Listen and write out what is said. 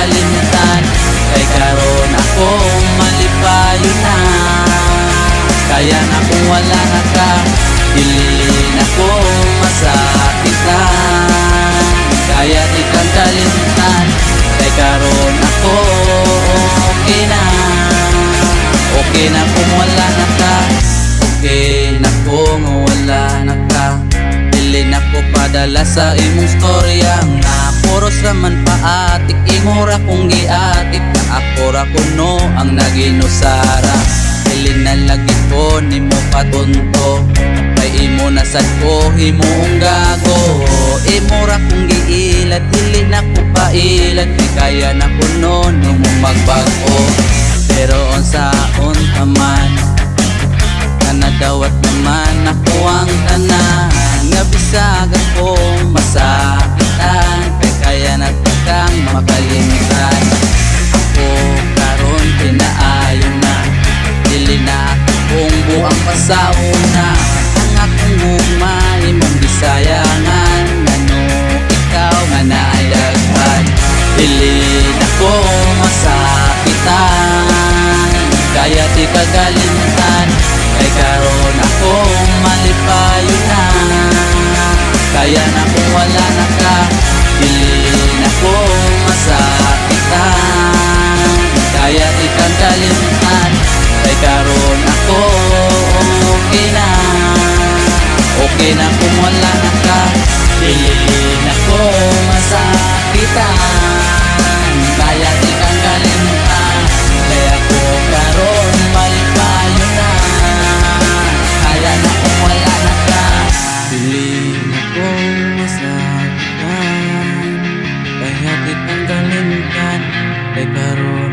kagalimutan. Kay karon ako malipayo na. Kaya na kung wala na ka, dili na ko masakitan. Kaya di kang kalimutan. Kay karon ako okay na. Okay na kung wala na ka. Okay na kung wala na ka. Dili na ko padala sa imong storya nga puros raman paatik. Imura kong giatik na ako ra kuno ang naginusara. Dili na lagi ko nimo patunto. Kay imo na sad ko himong gago. Imura kong giilat, dili na ko pailat. Di kaya na kuno nimo magbago. Pero unsaon pa man, kanadawat naman ako ang tanan. Nga bisag akong masakitan. Kaya na kang makalimutan. Ako karon pinaayo na. Dili na akong buang pasauna. Ang akong gugma imong gisayangan. Ngano ikaw nga naayaghan. Dili na ko masakitan. Kaya di kagalimutan. Kay karon ako malipayo na. Kaya na kung wala na ka, dili na ko masakitan. Kaya di kang kalimutan. Kay karon ako okay na. Okay na kung wala na ka, dili na ko masakitan. Kaya di kang kalimutan. Kaya ko karon malipayo na. Kaya na kung wala na ka, dili na ko masakitan. Kaya di kang kalimutan. Kay karon